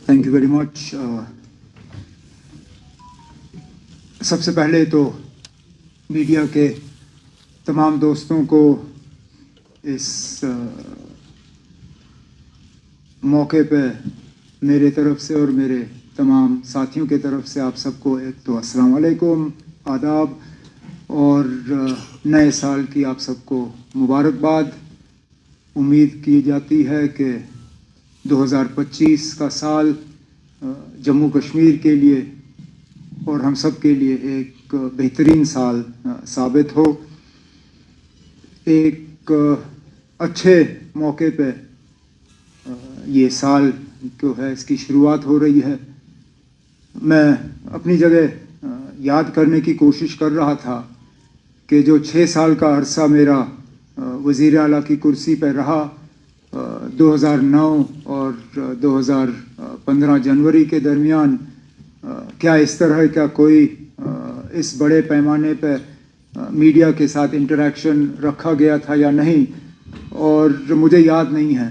Thank you very much. सबसे पहले तो मीडिया के तमाम दोस्तों को इस मौके पे मेरे तरफ से और मेरे तमाम साथियों के तरफ से आप सबको एक तो अस्सलाम वालेकुम, आदाब और नए साल की आप सबको मुबारकबाद। उम्मीद की जाती है कि 2025 का साल जम्मू कश्मीर के लिए और हम सब के लिए एक बेहतरीन साल साबित हो। एक अच्छे मौके पे ये साल जो है इसकी शुरुआत हो रही है। मैं अपनी जगह याद करने की कोशिश कर रहा था कि जो 6 साल का अरसा मेरा वज़ीर आला की कुर्सी पर रहा, 2009 और 2015 जनवरी के दरमियान क्या इस तरह का कोई इस बड़े पैमाने पर मीडिया के साथ इंटरेक्शन रखा गया था या नहीं, और मुझे याद नहीं है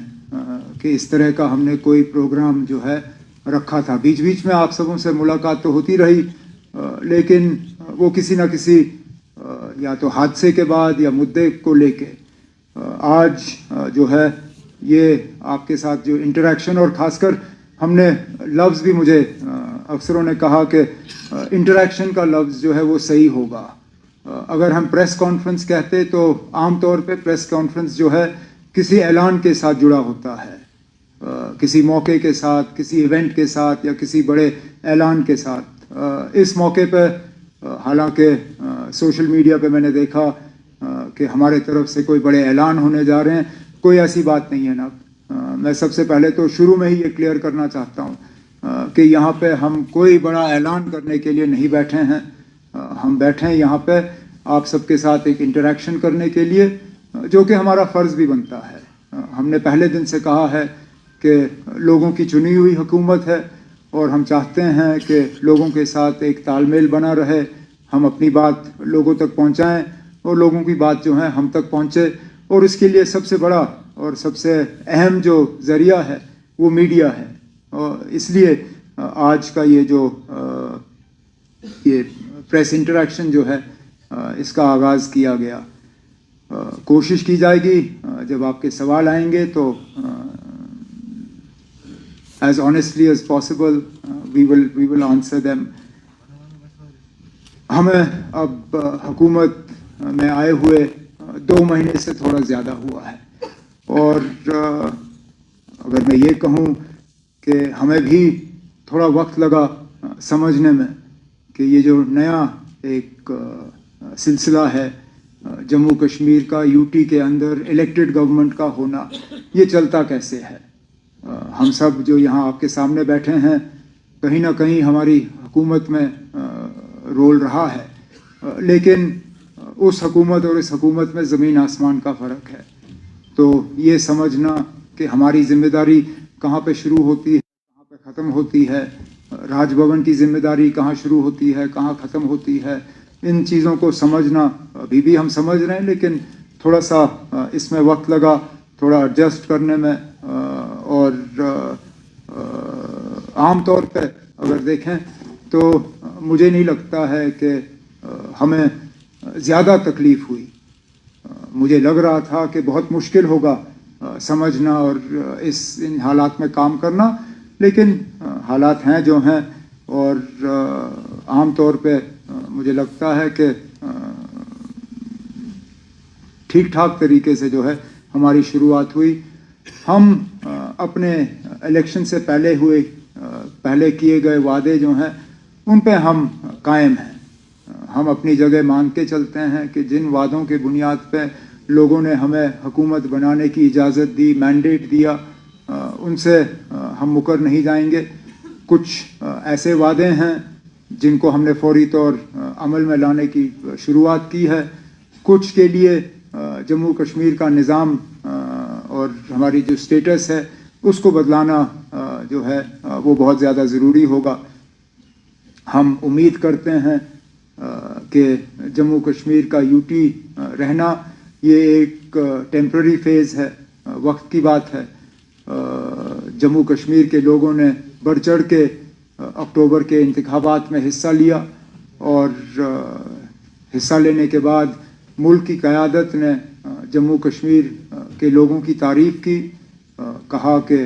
कि इस तरह का हमने कोई प्रोग्राम जो है रखा था। बीच बीच में आप सबों से मुलाकात तो होती रही, लेकिन वो किसी न किसी या तो हादसे के बाद या मुद्दे को लेके आज जो है ये आपके साथ जो इंटरेक्शन, और ख़ासकर हमने लफ्ज़ भी, मुझे अफसरों ने कहा कि इंटरेक्शन का लफ्ज़ जो है वो सही होगा। अगर हम प्रेस कॉन्फ्रेंस कहते तो आम तौर पे प्रेस कॉन्फ्रेंस जो है किसी ऐलान के साथ जुड़ा होता है, किसी मौके के साथ, किसी इवेंट के साथ या किसी बड़े ऐलान के साथ। इस मौके पे हालांकि सोशल मीडिया पे मैंने देखा कि हमारे तरफ से कोई बड़े ऐलान होने जा रहे हैं, कोई ऐसी बात नहीं है ना। मैं सबसे पहले तो शुरू में ही ये क्लियर करना चाहता हूँ कि यहाँ पे हम कोई बड़ा ऐलान करने के लिए नहीं बैठे हैं। हम बैठे हैं यहाँ पे आप सबके साथ एक इंटरेक्शन करने के लिए, जो कि हमारा फ़र्ज़ भी बनता है। हमने पहले दिन से कहा है कि लोगों की चुनी हुई हुकूमत है और हम चाहते हैं कि लोगों के साथ एक तालमेल बना रहे, हम अपनी बात लोगों तक पहुँचाएँ और लोगों की बात जो है हम तक पहुँचे। और इसके लिए सबसे बड़ा और सबसे अहम जो ज़रिया है वो मीडिया है, और इसलिए आज का ये जो ये प्रेस इंटरेक्शन जो है इसका आगाज़ किया गया। कोशिश की जाएगी जब आपके सवाल आएंगे तो as honestly as possible we will answer them। हमें अब हुकूमत में आए हुए 2 महीने से थोड़ा ज़्यादा हुआ है, और अगर मैं ये कहूँ कि हमें भी थोड़ा वक्त लगा समझने में कि ये जो नया एक सिलसिला है जम्मू कश्मीर का, यूटी के अंदर इलेक्टेड गवर्नमेंट का होना, ये चलता कैसे है। हम सब जो यहाँ आपके सामने बैठे हैं, कहीं ना कहीं हमारी हुकूमत में रोल रहा है, लेकिन उस हुकूमत और इस हुकूमत में ज़मीन आसमान का फ़र्क है। तो ये समझना कि हमारी ज़िम्मेदारी कहाँ पे शुरू होती है, कहाँ पे ख़त्म होती है, राजभवन की ज़िम्मेदारी कहाँ शुरू होती है, कहाँ ख़त्म होती है, इन चीज़ों को समझना अभी भी हम समझ रहे हैं, लेकिन थोड़ा सा इसमें वक्त लगा, थोड़ा एडजस्ट करने में। और आम तौर पे अगर देखें तो मुझे नहीं लगता है कि हमें ज़्यादा तकलीफ़ हुई। मुझे लग रहा था कि बहुत मुश्किल होगा समझना और इन हालात में काम करना, लेकिन हालात हैं जो हैं, और आम तौर पे मुझे लगता है कि ठीक ठाक तरीके से जो है हमारी शुरुआत हुई। हम अपने इलेक्शन से पहले किए गए वादे जो हैं उन पे हम कायम हैं। हम अपनी जगह मान के चलते हैं कि जिन वादों के बुनियाद पे लोगों ने हमें हुकूमत बनाने की इजाज़त दी, मैंडेट दिया, उनसे हम मुकर नहीं जाएंगे। कुछ ऐसे वादे हैं जिनको हमने फौरी तौर अमल में लाने की शुरुआत की है। कुछ के लिए जम्मू कश्मीर का निज़ाम और हमारी जो स्टेटस है उसको बदलाना जो है वो बहुत ज़्यादा ज़रूरी होगा। हम उम्मीद करते हैं कि जम्मू कश्मीर का यूटी रहना ये एक टेम्पररी फेज़ है, वक्त की बात है। जम्मू कश्मीर के लोगों ने बढ़ चढ़ के अक्टूबर के इंतखाबात में हिस्सा लिया और हिस्सा लेने के बाद मुल्क की क़यादत ने जम्मू कश्मीर के लोगों की तारीफ़ की, कहा कि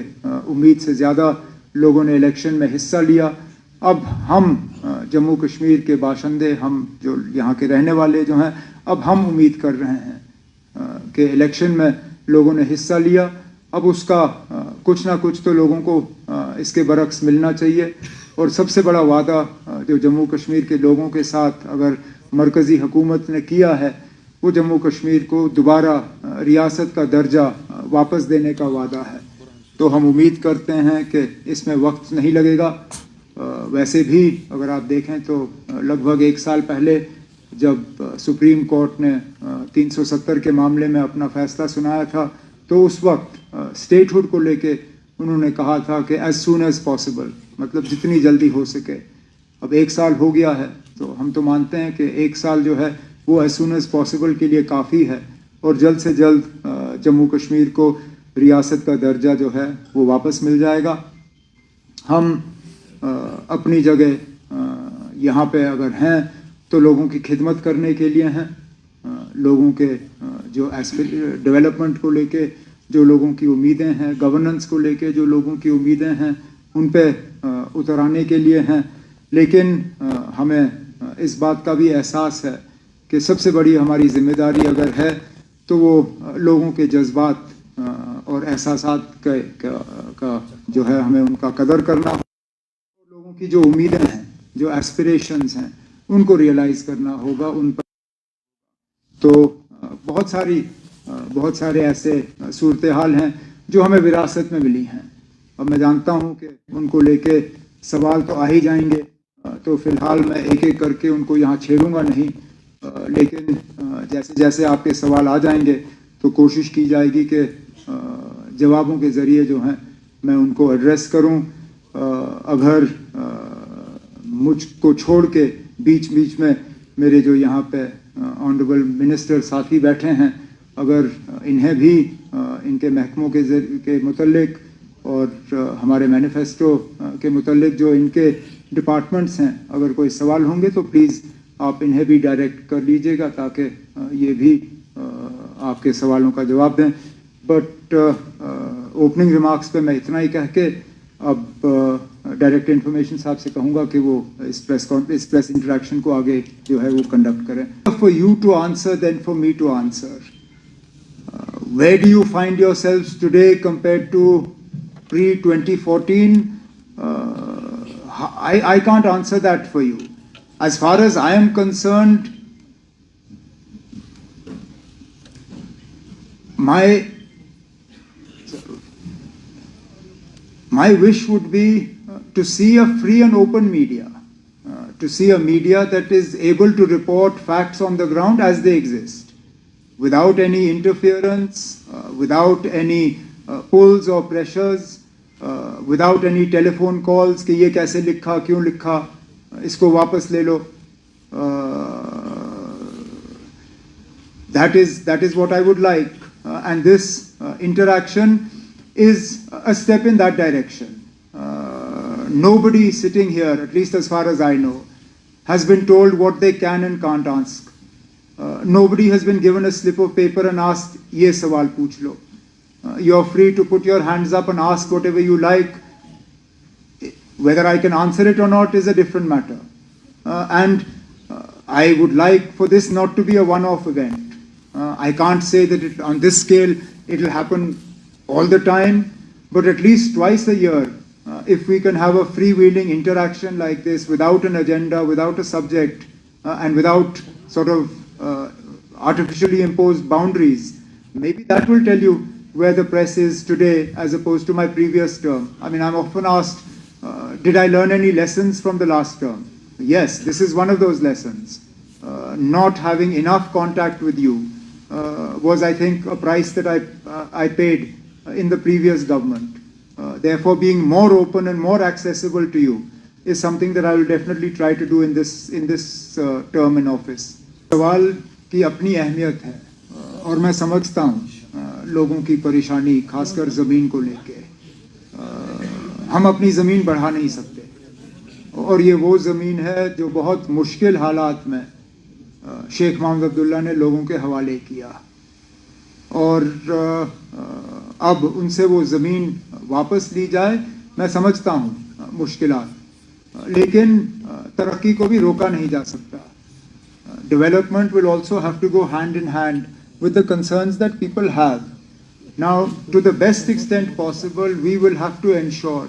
उम्मीद से ज़्यादा लोगों ने इलेक्शन में हिस्सा लिया। अब हम जम्मू कश्मीर के बाशिंदे, हम जो यहाँ के रहने वाले जो हैं, अब हम उम्मीद कर रहे हैं कि इलेक्शन में लोगों ने हिस्सा लिया, अब उसका कुछ ना कुछ तो लोगों को इसके बरक्स मिलना चाहिए। और सबसे बड़ा वादा जो जम्मू कश्मीर के लोगों के साथ अगर मरकज़ी हुकूमत ने किया है, वो जम्मू कश्मीर को दोबारा रियासत का दर्जा वापस देने का वादा है। तो हम उम्मीद करते हैं कि इसमें वक्त नहीं लगेगा। वैसे भी अगर आप देखें तो लगभग 1 साल पहले जब सुप्रीम कोर्ट ने 370 के मामले में अपना फैसला सुनाया था, तो उस वक्त स्टेटहुड को लेके उन्होंने कहा था कि एज सून एज पॉसिबल, मतलब जितनी जल्दी हो सके। अब 1 साल हो गया है, तो हम तो मानते हैं कि 1 साल जो है वो एज सून एज पॉसिबल के लिए काफ़ी है और जल्द से जल्द जम्मू कश्मीर को रियासत का दर्जा जो है वो वापस मिल जाएगा। हम अपनी जगह यहाँ पे अगर हैं तो लोगों की खिदमत करने के लिए हैं, लोगों के जो डेवलपमेंट को लेके जो लोगों की उम्मीदें हैं, गवर्नेंस को लेके जो लोगों की उम्मीदें हैं, उन पे उतर आने के लिए हैं। लेकिन हमें इस बात का भी एहसास है कि सबसे बड़ी हमारी जिम्मेदारी अगर है तो वो लोगों के जज्बात और एहसासात का जो है हमें उनका कदर करना, लोगों की जो उम्मीदें हैं, जो एस्पिरेशंस हैं, उनको रियलाइज़ करना होगा उन पर। तो बहुत सारे ऐसे सूरत हाल हैं जो हमें विरासत में मिली हैं। अब मैं जानता हूं कि उनको लेके सवाल तो आ ही जाएंगे, तो फिलहाल मैं एक एक करके उनको यहाँ छेड़ूंगा नहीं, लेकिन जैसे जैसे आपके सवाल आ जाएंगे तो कोशिश की जाएगी कि जवाबों के ज़रिए जो हैं मैं उनको एड्रेस करूं। अगर मुझको छोड़ के बीच बीच में मेरे जो यहाँ पे ऑनरेबल मिनिस्टर साथी बैठे हैं, अगर इन्हें भी इनके महकमों के मुतल्लिक और हमारे मैनिफेस्टो के मुतल्लिक जो इनके डिपार्टमेंट्स हैं, अगर कोई सवाल होंगे तो प्लीज़ आप इन्हें भी डायरेक्ट कर लीजिएगा ताकि ये भी आपके सवालों का जवाब दें। बट ओपनिंग रिमार्क्स पे मैं इतना ही कह के अब डायरेक्ट इन्फॉर्मेशन साहब से कहूँगा कि वो इस प्रेस इंटरेक्शन को आगे जो है वो कंडक्ट करें। For you to answer then for me to answer, where do you find yourselves today compared to pre-2014? I can't answer that for you. As far as I am concerned, my wish would be to see a free and open media, to see a media that is able to report facts on the ground as they exist, without any interference, without any pulls or pressures, without any telephone calls कि ये कैसे लिखा, क्यों लिखा, इसको वापस ले लो. That is what I would like, and this interaction is a step in that direction. Nobody sitting here, at least as far as I know, has been told what they can and can't ask. Nobody has been given a slip of paper and asked, ye sawal pooch lo. You're free to put your hands up and ask whatever you like. Whether I can answer it or not is a different matter. And I would like for this not to be a one-off event. I can't say that on this scale it will happen all the time, but at least twice a year, if we can have a freewheeling interaction like this without an agenda, without a subject, and without sort of artificially imposed boundaries, maybe that will tell you where the press is today as opposed to my previous term. I mean, I'm often asked, did I learn any lessons from the last term? Yes, this is one of those lessons. Not having enough contact with you was, I think, a price that I paid in the previous government. Therefore, being more open and more accessible to you is something that I will definitely try to do in this term in office. सवाल की अपनी अहमियत है और मैं समझता हूँ लोगों की परेशानी, खासकर ज़मीन को लेके. हम अपनी ज़मीन बढ़ा नहीं सकते, और ये वो ज़मीन है जो बहुत मुश्किल हालात में शेख मोहम्मद अब्दुल्ला ने लोगों के हवाले किया, और अब उनसे वो ज़मीन वापस ली जाए, मैं समझता हूँ मुश्किलात, लेकिन तरक्की को भी रोका नहीं जा सकता. Development will also have to go hand in hand with the concerns that people have. Now, to the best extent possible, we will have to ensure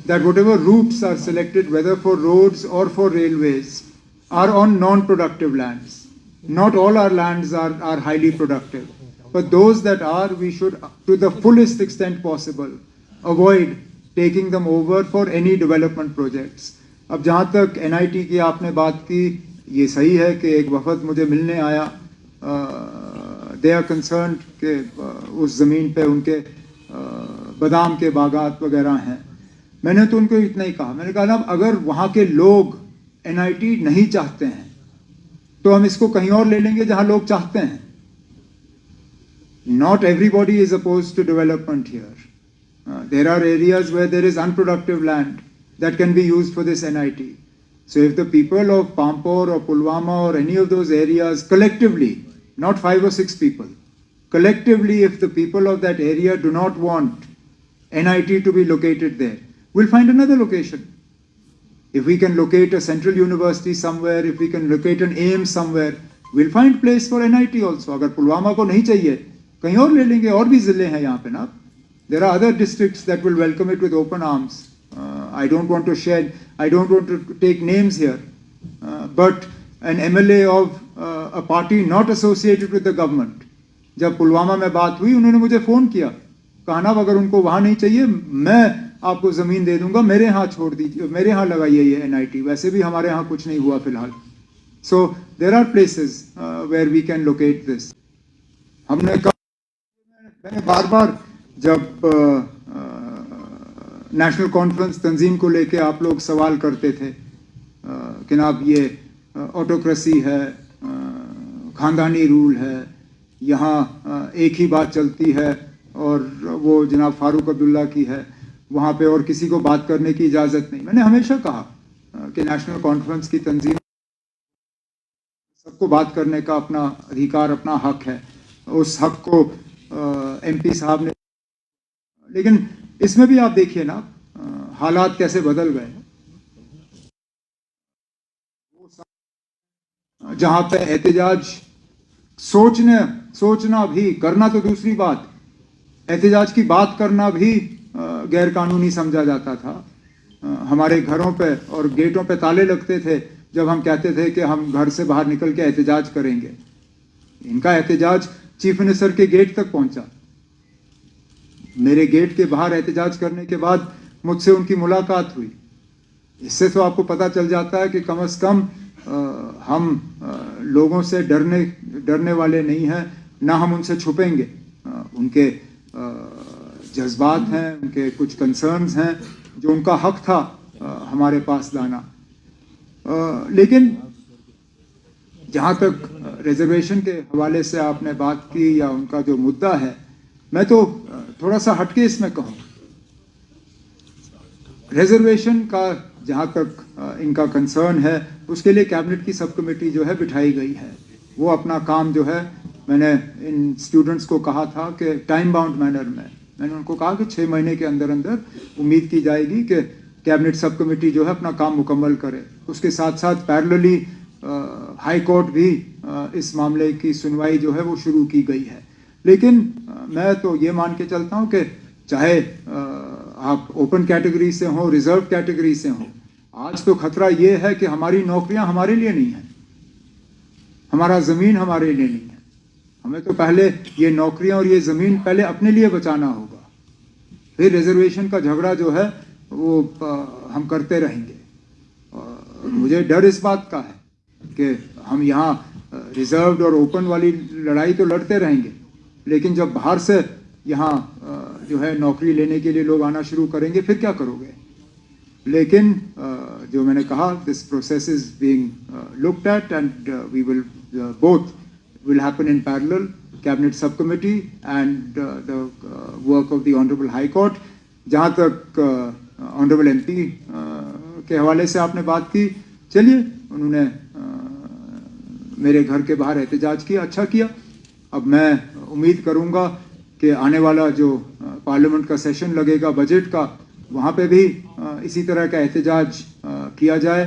that whatever routes are selected, whether for roads or for railways, are on non-productive lands. Not all our lands are highly productive, but those that are, we should, to the fullest extent possible, avoid taking them over for any development projects. अब जहाँ तक NIT की आपने बात की, ये सही है कि एक वफद मुझे मिलने आया, दे आर कंसर्न्ड कि उस ज़मीन पे उनके बादाम के बागात वगैरह हैं. मैंने तो उनको इतना ही कहा, मैंने कहा ना, अगर वहाँ के लोग NIT नहीं चाहते हैं तो हम इसको कहीं और ले लेंगे जहाँ लोग चाहते हैं. Not everybody is opposed to development here. There are areas where there is unproductive land that can be used for this NIT. So if the people of Pampore or Pulwama or any of those areas collectively, not 5 or 6 people, collectively, if the people of that area do not want NIT to be located there, we'll find another location. If we can locate a central university somewhere, if we can locate an AIM somewhere, we'll find place for NIT also. अगर पुलवामा को नहीं चाहिए, कहीं और ले लेंगे, और भी ज़िले हैं यहाँ पे ना. There are other districts that will welcome it with open arms. I don't want to take names here, but an MLA of a party not associated with the government, जब पुलवामा में बात हुई, उन्होंने मुझे फ़ोन किया, कहा ना अगर उनको वहाँ नहीं चाहिए, मैं आपको ज़मीन दे दूंगा, मेरे यहाँ छोड़ दीजिए, मेरे यहाँ लगाइए ये NIT. वैसे भी हमारे यहाँ कुछ नहीं हुआ फिलहाल. So there are places where we can locate this. हमने कहा, मैंने बार बार जब नेशनल कॉन्फ्रेंस तंजीम को लेके आप लोग सवाल करते थे कि जनाब ये ऑटोक्रेसी है, खानदानी रूल है, यहाँ एक ही बात चलती है, और वो जनाब फारूक अब्दुल्ला की है, वहाँ पे और किसी को बात करने की इजाज़त नहीं. मैंने हमेशा कहा कि नेशनल कॉन्फ्रेंस की तंजीम, सबको बात करने का अपना अधिकार, अपना हक है. उस हक को MP साहब ने, लेकिन इसमें भी आप देखिए ना हालात कैसे बदल गए. जहाँ पे एहतजाज सोचना भी, करना तो दूसरी बात, एहतजाज की बात करना भी गैर कानूनी समझा जाता था. हमारे घरों पे और गेटों पे ताले लगते थे जब हम कहते थे कि हम घर से बाहर निकल के एहतजाज करेंगे. इनका एहतजाज चीफ मिनिस्टर के गेट तक पहुंचा. मेरे गेट के बाहर एहतजाज करने के बाद मुझसे उनकी मुलाकात हुई. इससे तो आपको पता चल जाता है कि कम से कम हम लोगों से डरने वाले नहीं हैं, ना हम उनसे छुपेंगे. उनके जज्बात हैं, उनके कुछ कंसर्न्स हैं जो उनका हक था हमारे पास लाना. लेकिन जहाँ तक रिजर्वेशन के हवाले से आपने बात की, या उनका जो मुद्दा है, मैं तो थोड़ा सा हटके इसमें कहूँ. रिजर्वेशन का जहाँ तक इनका कंसर्न है, उसके लिए कैबिनेट की सब कमेटी जो है बिठाई गई है. वो अपना काम जो है, मैंने इन स्टूडेंट्स को कहा था कि टाइम बाउंड मैनर में, मैंने उनको कहा कि 6 महीने के अंदर उम्मीद की जाएगी कि कैबिनेट सब कमेटी जो है अपना काम मुकम्मल करे. उसके साथ साथ पैरेलली हाई कोर्ट भी इस मामले की सुनवाई जो है वो शुरू की गई है. लेकिन मैं तो ये मान के चलता हूँ कि चाहे आप ओपन कैटेगरी से हो, रिजर्व कैटेगरी से हो, आज तो खतरा ये है कि हमारी नौकरियां हमारे लिए नहीं है, हमारा ज़मीन हमारे लिए नहीं है. हमें तो पहले ये नौकरियां और ये ज़मीन पहले अपने लिए बचाना होगा, फिर रिजर्वेशन का झगड़ा जो है वो हम करते रहेंगे. मुझे डर इस बात का है कि हम यहाँ रिजर्व्ड और ओपन वाली लड़ाई तो लड़ते रहेंगे, लेकिन जब बाहर से यहाँ जो है नौकरी लेने के लिए लोग आना शुरू करेंगे, फिर क्या करोगे. लेकिन जो मैंने कहा, this process is being looked at and we will both will happen in parallel, cabinet subcommittee and the work of the honorable high court. जहाँ तक ऑनरेबल एमपी के हवाले से आपने बात की, चलिए उन्होंने मेरे घर के बाहर एहतजाज किया, अच्छा किया। अब मैं उम्मीद करूंगा कि आने वाला जो पार्लियामेंट का सेशन लगेगा बजट का, वहाँ पे भी इसी तरह का एहतजाज किया जाए,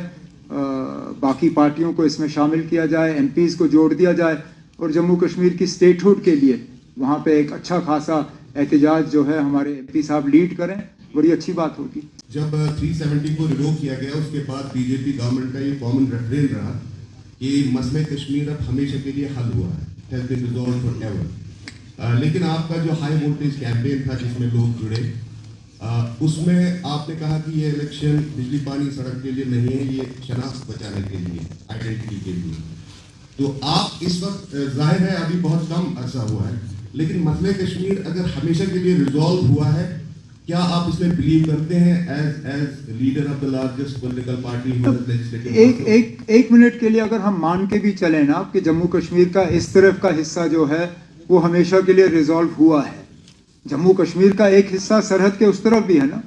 बाकी पार्टियों को इसमें शामिल किया जाए, एमपीज़ को जोड़ दिया जाए और जम्मू कश्मीर की स्टेटहुड के लिए वहाँ पे एक अच्छा खासा एहतजाज जो है हमारे एमपी साहब लीड करें, बड़ी अच्छी बात होगी। जब 370 को रिवोक किया गया उसके बाद बीजेपी गवर्नमेंट का ये कॉमन रेफरेंस रहा कि मसले कश्मीर अब हमेशा के लिए हल हुआ है, हैज बीन रिजॉल्व्ड फॉरएवर। लेकिन आपका जो हाई वोल्टेज कैंपेन था जिसमें लोग जुड़े, उसमें आपने कहा कि ये इलेक्शन बिजली पानी सड़क के लिए नहीं है, ये शनाख्त बचाने के लिए, आइडेंटिटी के लिए। तो आप इस वक्त जाहिर है अभी बहुत कम अरसा हुआ है, लेकिन मसले कश्मीर अगर हमेशा के लिए रिजॉल्व हुआ है, क्या आप इसमें बिलीव करते हैं as leader of the largest political party? एक मिनट के लिए अगर हम मान के भी चले ना कि जम्मू कश्मीर का इस तरफ का हिस्सा जो है वो हमेशा के लिए रिजॉल्व हुआ है, जम्मू कश्मीर का एक हिस्सा सरहद के उस तरफ भी है ना।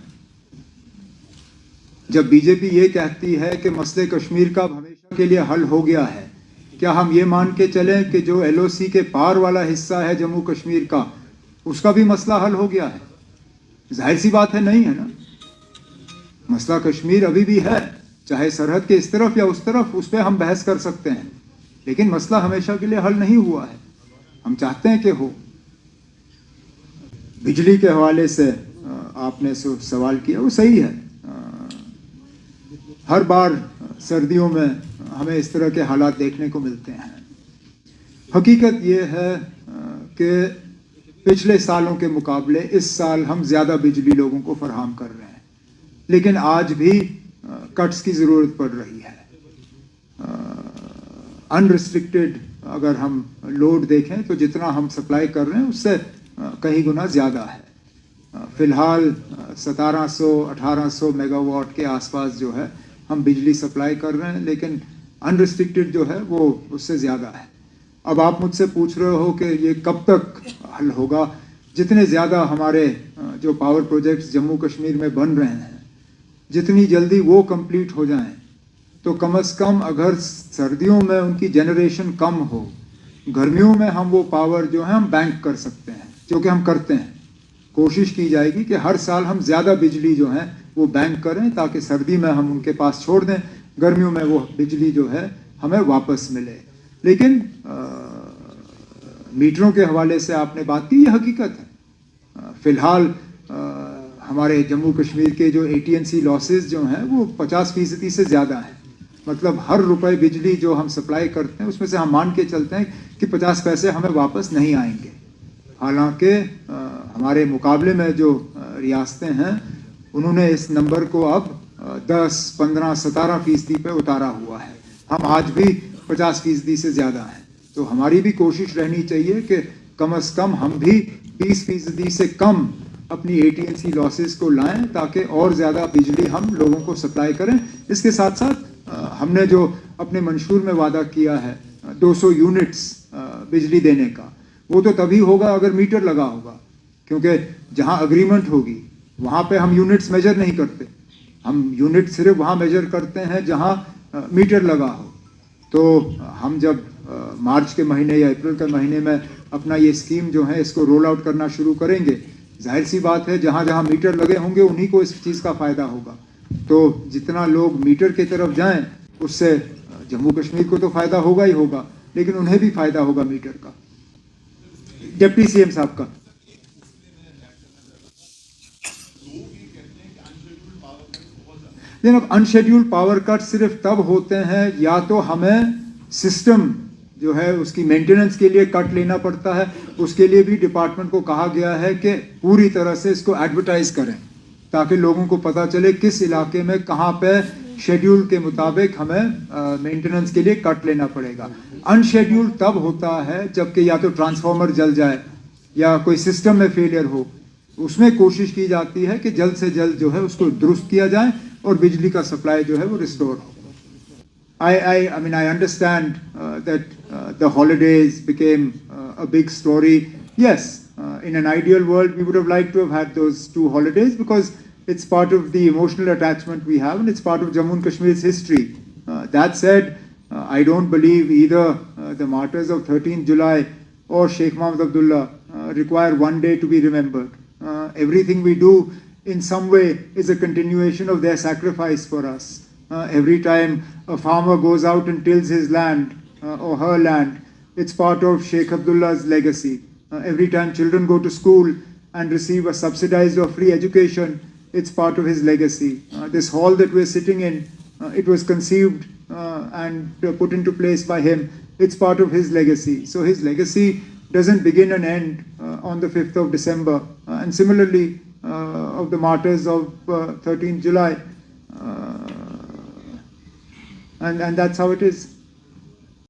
जब बीजेपी ये कहती है कि मसले कश्मीर का हमेशा के लिए हल हो गया है, क्या हम ये मान के चलें कि जो एलओसी के पार वाला हिस्सा है जम्मू कश्मीर का, उसका भी मसला हल हो गया है? जाहिर सी बात है, नहीं है ना। मसला कश्मीर अभी भी है, चाहे सरहद के इस तरफ या उस तरफ, उस पर हम बहस कर सकते हैं, लेकिन मसला हमेशा के लिए हल नहीं हुआ है। हम चाहते हैं कि हो। बिजली के हवाले से आपने सवाल किया, वो सही है। हर बार सर्दियों में हमें इस तरह के हालात देखने को मिलते हैं। हकीकत ये है कि पिछले सालों के मुकाबले इस साल हम ज़्यादा बिजली लोगों को फराहम कर रहे हैं, लेकिन आज भी कट्स की ज़रूरत पड़ रही है। अनरिस्ट्रिक्टेड अगर हम लोड देखें तो जितना हम सप्लाई कर रहे हैं उससे कई गुना ज़्यादा है। फ़िलहाल 1700-1800 मेगावाट के आसपास जो है हम बिजली सप्लाई कर रहे हैं, लेकिन अनरिस्ट्रिक्टेड जो है वो उससे ज़्यादा है। अब आप मुझसे पूछ रहे हो कि ये कब तक हल होगा। जितने ज़्यादा हमारे जो पावर प्रोजेक्ट्स जम्मू कश्मीर में बन रहे हैं, जितनी जल्दी वो कंप्लीट हो जाएं, तो कम से कम अगर सर्दियों में उनकी जनरेशन कम हो, गर्मियों में हम वो पावर जो है हम बैंक कर सकते हैं, जो कि हम करते हैं। कोशिश की जाएगी कि हर साल हम ज़्यादा बिजली जो है वो बैंक करें, ताकि सर्दी में हम उनके पास छोड़ दें, गर्मियों में वो बिजली जो है हमें वापस मिले। लेकिन मीटरों के हवाले से आपने बात की, ये हकीकत है। फ़िलहाल हमारे जम्मू कश्मीर के जो AT&C लॉसेस जो हैं वो 50% से ज़्यादा हैं। मतलब हर रुपए बिजली जो हम सप्लाई करते हैं उसमें से हम मान के चलते हैं कि 50 पैसे हमें वापस नहीं आएंगे। हालांकि हमारे मुकाबले में जो रियासतें हैं उन्होंने इस नंबर को अब 10, 15, 17% पे उतारा हुआ है। हम आज भी 50% से ज़्यादा हैं। तो हमारी भी कोशिश रहनी चाहिए कि कम से कम हम भी 20% से कम अपनी AT&C लॉसेस को लाएं, ताकि और ज़्यादा बिजली हम लोगों को सप्लाई करें। इसके साथ साथ हमने जो अपने मंशूर में वादा किया है 200 यूनिट्स बिजली देने का, वो तो तभी होगा अगर मीटर लगा होगा, क्योंकि जहां अग्रीमेंट होगी वहां पे हम यूनिट्स मेजर नहीं करते। हम यूनिट सिर्फ वहां मेजर करते हैं जहां मीटर लगा हो। तो हम जब मार्च के महीने या अप्रैल के महीने में अपना ये स्कीम जो है इसको रोल आउट करना शुरू करेंगे, जाहिर सी बात है जहां जहां मीटर लगे होंगे उन्हीं को इस चीज़ का फ़ायदा होगा। तो जितना लोग मीटर की तरफ जाएं उससे जम्मू कश्मीर को तो फ़ायदा होगा ही होगा, लेकिन उन्हें भी फ़ायदा होगा मीटर का। डिप्टी CM साहब का लेकिन अनशेड्यूल्ड पावर कट सिर्फ तब होते हैं या तो हमें सिस्टम जो है उसकी मेंटेनेंस के लिए कट लेना पड़ता है। उसके लिए भी डिपार्टमेंट को कहा गया है कि पूरी तरह से इसको एडवर्टाइज करें, ताकि लोगों को पता चले किस इलाके में कहाँ पे शेड्यूल के मुताबिक हमें मेंटेनेंस के लिए कट लेना पड़ेगा। अनशेड्यूल्ड तब होता है जबकि या तो ट्रांसफार्मर जल जाए या कोई सिस्टम में फेलियर हो। उसमें कोशिश की जाती है कि जल्द से जल्द जो है उसको दुरुस्त किया जाए और बिजली का सप्लाई जो है वो रिस्टोर हो। I mean, I understand that the holidays became a big story. Yes, in an ideal world, we would have liked to have had those 2 holidays because It's part of the emotional attachment we have, and it's part of Jammu and Kashmir's history. That said, I don't believe either the martyrs of 13th July or Sheikh Mohammed Abdullah require one day to be remembered. Everything we do in some way is a continuation of their sacrifice for us. Every time a farmer goes out and tills his land or her land, it's part of Sheikh Abdullah's legacy. Every time children go to school and receive a subsidized or free education, it's part of his legacy. This hall that we're sitting in, it was conceived and put into place by him. It's part of his legacy. So his legacy doesn't begin and end on the 5th of December. And similarly, of the martyrs of 13th July. And that's how it is.